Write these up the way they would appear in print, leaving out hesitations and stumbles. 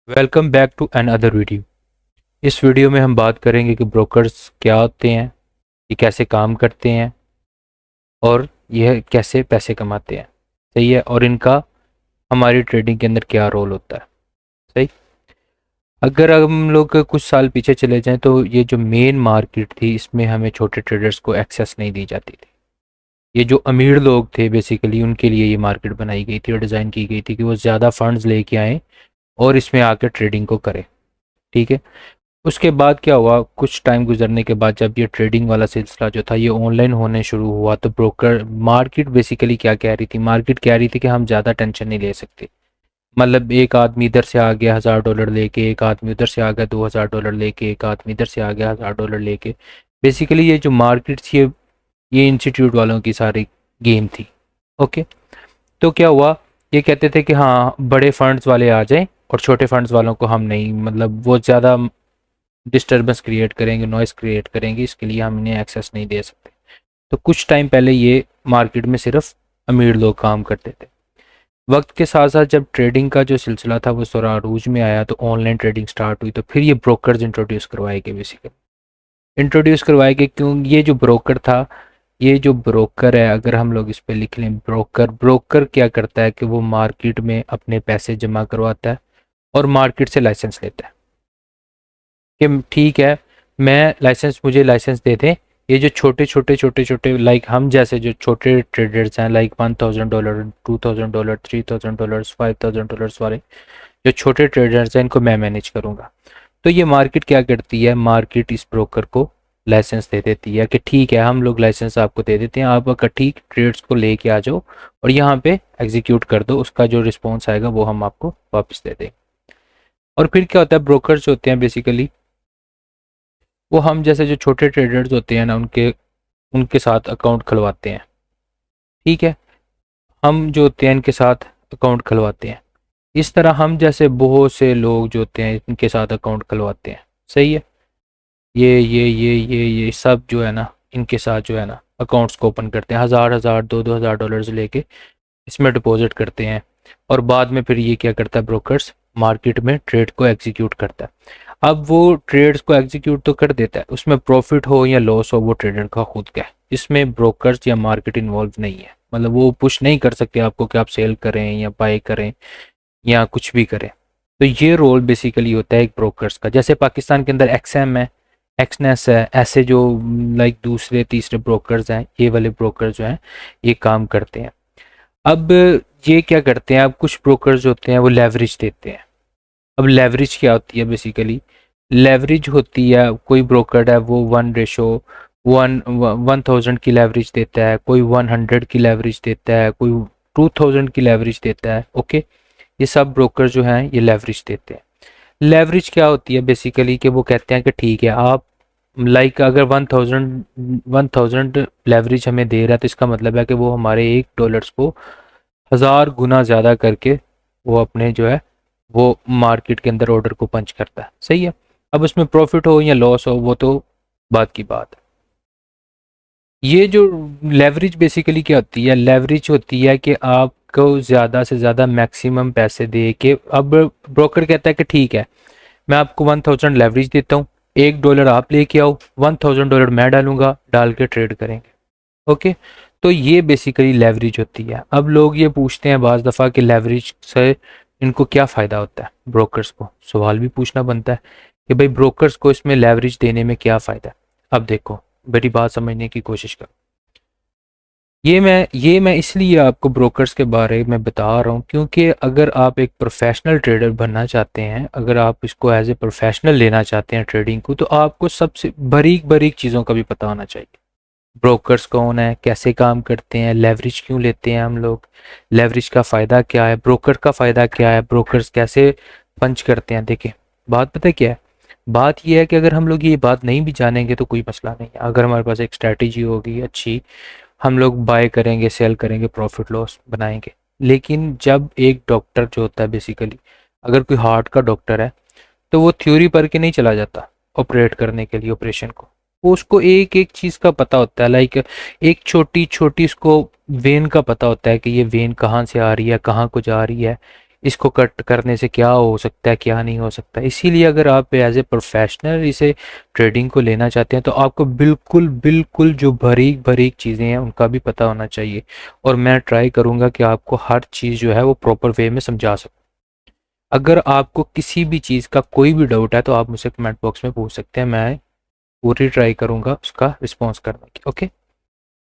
Welcome back to another video. इस video में हम बात करेंगे कि ब्रोकर्स क्या होते हैं, ये कैसे काम करते हैं और यह कैसे पैसे कमाते हैं। सही है। और इनका हमारी ट्रेडिंग के अंदर क्या रोल होता है। सही। अगर हम लोग कुछ साल पीछे चले जाएं तो ये जो मेन मार्केट थी इसमें हमें छोटे ट्रेडर्स को एक्सेस नहीं दी जाती थी। ये जो अमीर लोग थे बेसिकली उनके लिए ये मार्केट बनाई गई थी और डिज़ाइन की गई थी कि वो ज़्यादा फंड्स लेके आएँ और इसमें आकर ट्रेडिंग को करें। ठीक है। उसके बाद क्या हुआ, कुछ टाइम गुजरने के बाद जब ये ट्रेडिंग वाला सिलसिला जो था ये ऑनलाइन होने शुरू हुआ तो ब्रोकर मार्केट बेसिकली क्या कह रही थी, मार्केट कह रही थी कि हम ज़्यादा टेंशन नहीं ले सकते। मतलब एक आदमी इधर से आ गया 1,000 डॉलर लेके, एक आदमी उधर से आ गया 2,000 डॉलर लेके, एक आदमी इधर से आ गया 1,000 डॉलर लेके। बेसिकली ये जो मार्केट थी ये इंस्टीट्यूट वालों की सारी गेम थी। ओके। तो क्या हुआ, ये कहते थे कि हाँ बड़े फंड्स वाले आ जाएं और छोटे फंड्स वालों को हम नहीं, मतलब वो ज़्यादा डिस्टर्बेंस क्रिएट करेंगे, नॉइस क्रिएट करेंगे, इसके लिए हम इन्हें एक्सेस नहीं दे सकते। तो कुछ टाइम पहले ये मार्केट में सिर्फ अमीर लोग काम करते थे। वक्त के साथ साथ जब ट्रेडिंग का जो सिलसिला था वो थोड़ा अरूज में आया तो ऑनलाइन ट्रेडिंग स्टार्ट हुई, तो फिर ये ब्रोकर्स इंट्रोड्यूस करवाए गए। बेसिकली इंट्रोड्यूस करवाए गए क्यों, ये जो ब्रोकर था, ये जो ब्रोकर है अगर हम लोग इस पे लिख लें ब्रोकर, ब्रोकर क्या करता है कि वो मार्केट में अपने पैसे जमा करवाता है और मार्केट से लाइसेंस लेता है कि ठीक है मैं लाइसेंस, मुझे लाइसेंस दे दें। ये जो छोटे छोटे लाइक हम जैसे जो छोटे ट्रेडर्स हैं, लाइक $1,000, $2,000, $3,000, $5,000 वाले जो छोटे ट्रेडर्स हैं, इनको मैं मैनेज करूंगा। तो ये मार्केट क्या करती है, मार्केट इस ब्रोकर को लाइसेंस दे देती है कि ठीक है हम लोग लाइसेंस आपको दे देते हैं, आप इकट्ठी ट्रेड्स को लेके आ जाओ और यहाँ पे एग्जीक्यूट कर दो, उसका जो रिस्पॉन्स आएगा वो हम आपको वापस दे देंगे। और फिर क्या होता है, ब्रोकर्स होते हैं बेसिकली वो हम जैसे जो छोटे ट्रेडर्स होते हैं ना उनके उनके साथ अकाउंट खुलवाते हैं। ठीक है। हम जो होते हैं इनके साथ अकाउंट खुलवाते हैं। इस तरह हम जैसे बहुत से लोग जो होते हैं इनके साथ अकाउंट खुलवाते हैं। सही है। ये सब जो है ना इनके साथ जो है ना अकाउंट्स को ओपन करते हैं, हज़ार हज़ार 2,000 डॉलर्स लेके इसमें डिपॉजिट करते हैं और बाद में फिर ये क्या करता है, ब्रोकर्स मार्केट में ट्रेड को एग्जीक्यूट करता है। अब वो ट्रेड्स को एग्जीक्यूट तो कर देता है, उसमें प्रॉफिट हो या लॉस हो वो ट्रेडर का खुद का है, इसमें ब्रोकर्स या मार्केट इन्वॉल्व नहीं है। मतलब वो पुश नहीं कर सकते आपको कि आप सेल करें या बाय करें या कुछ भी करें। तो ये रोल बेसिकली होता है एक ब्रोकर्स का। जैसे पाकिस्तान के अंदर एक्सएम है, एक्सनेस है, ऐसे जो लाइक दूसरे तीसरे ब्रोकर्स हैं, ये वाले ब्रोकर जो हैं ये काम करते हैं। अब ये क्या करते हैं, अब कुछ ब्रोकर्स होते हैं वो लेवरेज देते हैं। अब लेवरेज क्या होती है, बेसिकली लेवरेज होती है, कोई ब्रोकर है वो 1:1,000 की लेवरेज देता है, कोई 100 की लेवरेज देता है, कोई 2,000 की लेवरेज देता है। ओके। ये सब ब्रोकर जो हैं ये लेवरेज देते हैं। लेवरेज क्या होती है बेसिकली कि वो कहते हैं कि ठीक है आप लाइक अगर 1,000 लेवरेज हमें दे रहा है तो इसका मतलब है कि वो हमारे $1 को 1,000 गुना ज़्यादा करके वो अपने जो है वो मार्केट के अंदर ऑर्डर को पंच करता है। सही है। अब उसमें प्रॉफिट हो या लॉस हो वो तो बात की बात है। ये जो लेवरेज बेसिकली क्या होती है, लेवरेज होती है कि आपको ज़्यादा से ज़्यादा मैक्सिमम पैसे दे के, अब ब्रोकर कहता है कि ठीक है मैं आपको 1,000 लेवरेज देता हूँ, $1 आप लेके आओ, $1,000 मैं डालूंगा, डाल के ट्रेड करेंगे। ओके। तो ये बेसिकली लेवरेज होती है। अब लोग ये पूछते हैं बाज़ दफ़ा कि लेवरेज से इनको क्या फ़ायदा होता है, ब्रोकर्स को सवाल भी पूछना बनता है कि भाई ब्रोकर्स को इसमें लेवरेज देने में क्या फ़ायदा है। अब देखो मेरी बात समझने की कोशिश करो। ये मैं इसलिए आपको ब्रोकर्स के बारे में बता रहा हूँ क्योंकि अगर आप एक प्रोफेशनल ट्रेडर बनना चाहते हैं, अगर आप इसको एज ए प्रोफेशनल लेना चाहते हैं ट्रेडिंग को, तो आपको सबसे बारीक बारीक चीज़ों का भी पता होना चाहिए। ब्रोकर्स कौन है, कैसे काम करते हैं, लेवरेज क्यों लेते हैं हम लोग, लेवरेज का फ़ायदा क्या है, ब्रोकर का फ़ायदा क्या है, ब्रोकर्स कैसे पंच करते हैं। देखें बात पता है क्या है, बात यह है कि अगर हम लोग ये बात नहीं भी जानेंगे तो कोई मसला नहीं है। अगर हमारे पास एक स्ट्रैटेजी होगी अच्छी, हम लोग बाय करेंगे सेल करेंगे प्रॉफिट लॉस बनाएंगे। लेकिन जब एक डॉक्टर जो होता है बेसिकली, अगर कोई हार्ट का डॉक्टर है तो वो थ्योरी पढ़ के नहीं चला जाता ऑपरेट करने के लिए ऑपरेशन को, वो उसको एक एक चीज़ का पता होता है। लाइक एक छोटी छोटी उसको वेन का पता होता है कि ये वेन कहाँ से आ रही है, कहाँ को जा रही है, इसको कट करने से क्या हो सकता है, क्या नहीं हो सकता। इसीलिए अगर आप एज ए प्रोफेशनल इसे ट्रेडिंग को लेना चाहते हैं तो आपको बिल्कुल बिल्कुल जो बारीक बारीक चीज़ें हैं उनका भी पता होना चाहिए। और मैं ट्राई करूँगा कि आपको हर चीज़ जो है वो प्रॉपर वे में समझा सकूँ। अगर आपको किसी भी चीज़ का कोई भी डाउट है तो आप मुझसे कमेंट बॉक्स में पूछ सकते हैं, मैं पूरी ट्राई करूँगा उसका रिस्पॉन्स करने की। Okay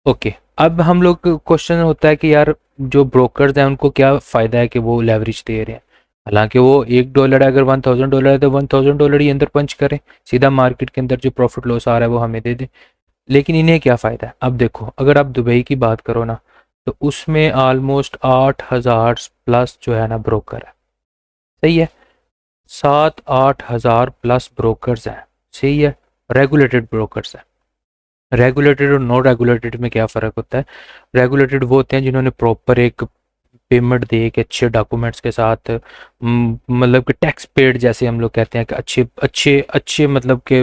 okay. अब हम लोग क्वेश्चन होता है कि यार जो ब्रोकर्स हैं उनको क्या फ़ायदा है कि वो लेवरेज दे रहे हैं। हालांकि वो $1 है, अगर $1000 है तो $1000 ही अंदर पंच करें, सीधा मार्केट के अंदर जो प्रॉफिट लॉस आ रहा है वो हमें दे दें। लेकिन इन्हें क्या फ़ायदा है। अब देखो अगर आप दुबई की बात करो ना तो उसमें ऑलमोस्ट 8000 प्लस जो है ना ब्रोकर है। सही है, 7-8 हज़ार प्लस ब्रोकर्स हैं। सही है, रेगुलेटेड ब्रोकर्स हैं। रेगुलेटेड और नॉन रेगुलेटेड में क्या फ़र्क होता है। रेगुलेटेड वो होते हैं जिन्होंने प्रॉपर एक पेमेंट दे के अच्छे डॉक्यूमेंट्स के साथ, मतलब कि टैक्स पेड जैसे हम लोग कहते हैं कि अच्छे अच्छे अच्छे मतलब कि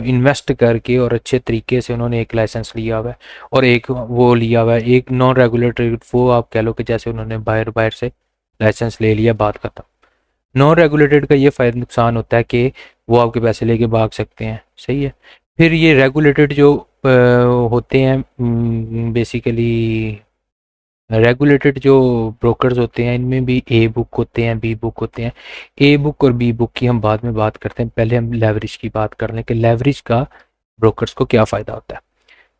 इन्वेस्ट करके और अच्छे तरीके से उन्होंने एक लाइसेंस लिया हुआ है। और एक वो लिया हुआ है एक नॉन रेगुलेटेड, वो आप कह लो कि जैसे उन्होंने बाहर बाहर से लाइसेंस ले लिया, बात खत्म। नॉन रेगुलेटेड का ये फ़ायदा नुकसान होता है कि वो आपके पैसे लेके भाग सकते हैं। सही है। फिर ये रेगुलेटेड जो होते हैं, बेसिकली रेगुलेटेड जो ब्रोकर्स होते हैं इनमें भी ए बुक होते हैं, बी बुक होते हैं। ए बुक और बी बुक की हम बाद में बात करते हैं, पहले हम लेवरेज की बात कर लें कि लेवरेज का ब्रोकर्स को क्या फ़ायदा होता है।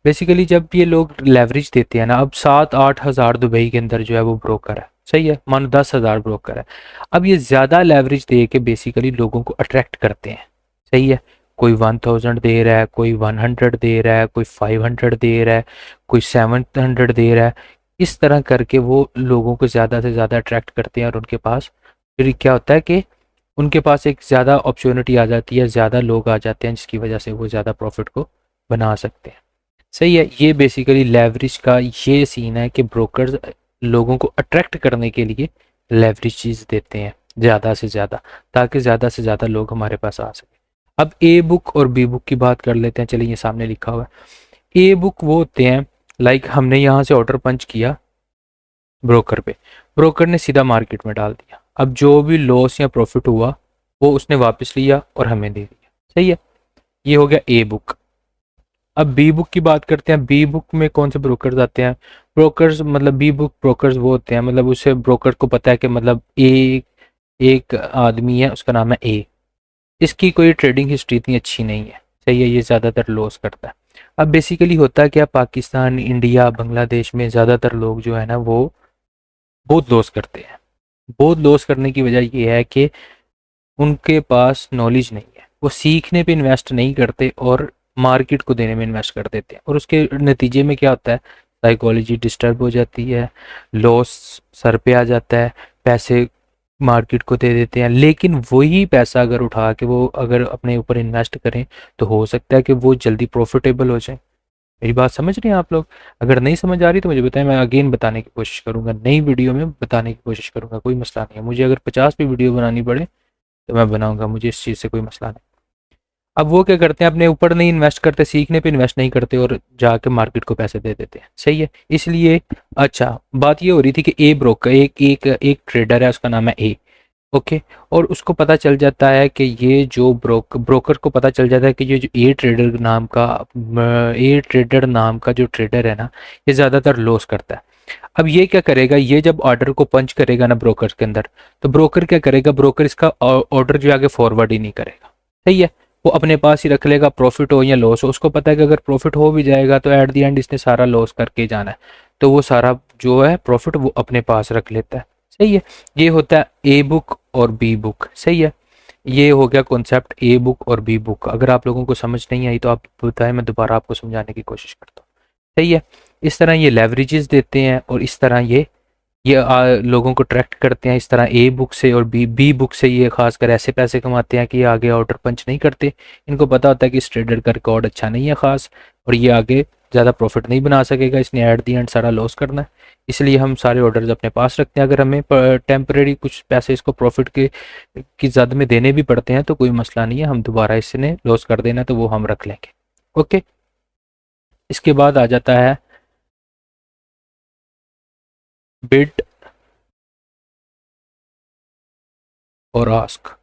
बेसिकली जब ये लोग लेवरेज देते हैं ना, अब 7-8 हज़ार दुबई के अंदर जो है वो ब्रोकर है। सही है, मानो 10 हज़ार ब्रोकर है। अब ये ज़्यादा लेवरेज दे के बेसिकली लोगों को अट्रैक्ट करते हैं। सही है, कोई 1000 दे रहा है, कोई 100 दे रहा है, कोई 500 दे रहा है, कोई 700 दे रहा है। इस तरह करके वो लोगों को ज़्यादा से ज़्यादा अट्रैक्ट करते हैं और उनके पास फिर क्या होता है कि उनके पास एक ज़्यादा अपॉर्चुनिटी आ जाती है, ज़्यादा लोग आ जाते हैं जिसकी वजह से वो ज़्यादा प्रॉफिट को बना सकते हैं। सही है, ये बेसिकली लेवरेज का ये सीन है कि ब्रोकर्स लोगों को अट्रैक्ट करने के लिए लेवरेज चीज़ देते हैं ज़्यादा से ज़्यादा, ताकि ज़्यादा से ज़्यादा लोग हमारे पास आ सकें। अब ए बुक और बी बुक की बात कर लेते हैं। चलिए, ये सामने लिखा हुआ है। ए बुक वो होते हैं, लाइक हमने यहाँ से ऑर्डर पंच किया ब्रोकर पे, ब्रोकर ने सीधा मार्केट में डाल दिया। अब जो भी लॉस या प्रॉफिट हुआ वो उसने वापस लिया और हमें दे दिया। सही है, ये हो गया ए बुक। अब बी बुक की बात करते हैं। बी बुक में कौन से ब्रोकर्स आते हैं। ब्रोकर्स मतलब बी बुक ब्रोकर्स वो होते हैं, मतलब उसे ब्रोकर को पता है कि मतलब ए एक आदमी है उसका नाम है ए, इसकी कोई ट्रेडिंग हिस्ट्री इतनी अच्छी नहीं है। सही है, ये ज़्यादातर लॉस करता है। अब बेसिकली होता है क्या, पाकिस्तान, इंडिया, बांग्लादेश में ज़्यादातर लोग जो है ना वो बहुत लॉस करते हैं। बहुत लॉस करने की वजह ये है कि उनके पास नॉलेज नहीं है, वो सीखने पे इन्वेस्ट नहीं करते और मार्केट को देने में इन्वेस्ट कर देते हैं। और उसके नतीजे में क्या होता है, साइकोलॉजी डिस्टर्ब हो जाती है, लॉस सर पे आ जाता है, पैसे मार्केट को दे देते हैं। लेकिन वही पैसा अगर उठा के वो अगर अपने ऊपर इन्वेस्ट करें तो हो सकता है कि वो जल्दी प्रॉफिटेबल हो जाए। मेरी बात समझ रहे हैं आप लोग। अगर नहीं समझ आ रही तो मुझे बताएं, मैं अगेन बताने की कोशिश करूंगा, नई वीडियो में बताने की कोशिश करूंगा, कोई मसला नहीं है। मुझे अगर 50 भी वीडियो बनानी पड़े तो मैं बनाऊंगा, मुझे इस चीज़ से कोई मसला नहीं। अब वो क्या करते हैं, अपने ऊपर नहीं इन्वेस्ट करते, सीखने पे इन्वेस्ट नहीं करते और जाके मार्केट को पैसे दे देते हैं। सही है, इसलिए अच्छा बात ये हो रही थी कि ए ब्रोकर एक एक एक ट्रेडर है, उसका नाम है ए। ओके, और उसको पता चल जाता है कि ये जो ब्रोकर को पता चल जाता है कि ये जो ए ट्रेडर नाम का जो ट्रेडर है ना, ये ज़्यादातर लॉस करता है। अब ये क्या करेगा, ये जब ऑर्डर को पंच करेगा ना ब्रोकर के अंदर, तो ब्रोकर क्या करेगा, ब्रोकर इसका ऑर्डर जो आगे फॉरवर्ड ही नहीं करेगा। सही है, वो अपने पास ही रख लेगा, प्रॉफिट हो या लॉस हो। उसको पता है कि अगर प्रॉफिट हो भी जाएगा तो एट द एंड इसने सारा लॉस करके जाना है, तो वो सारा जो है प्रॉफिट वो अपने पास रख लेता है। सही है, ये होता है ए बुक और बी बुक। सही है, ये हो गया कॉन्सेप्ट ए बुक और बी बुक। अगर आप लोगों को समझ नहीं आई तो आप बताएं, मैं दोबारा आपको समझाने की कोशिश करता हूँ। सही है, इस तरह ये लेवरेजेस देते हैं और इस तरह ये लोगों को ट्रैक्ट करते हैं। इस तरह ए बुक से और बी बुक से ये खासकर ऐसे पैसे कमाते हैं कि ये आगे ऑर्डर पंच नहीं करते। इनको पता होता है कि इस ट्रेडर का रिकॉर्ड अच्छा नहीं है खास, और ये आगे ज़्यादा प्रॉफिट नहीं बना सकेगा, इसने एट दी एंड सारा लॉस करना है। इसलिए हम सारे ऑर्डर्स अपने पास रखते हैं। अगर हमें टेम्परेरी कुछ पैसे इसको प्रॉफिट के की ज़द में देने भी पड़ते हैं तो कोई मसला नहीं है, हम दोबारा इसने लॉस कर देना तो वो हम रख लेंगे। ओके, इसके बाद आ जाता है बिड और आस्क।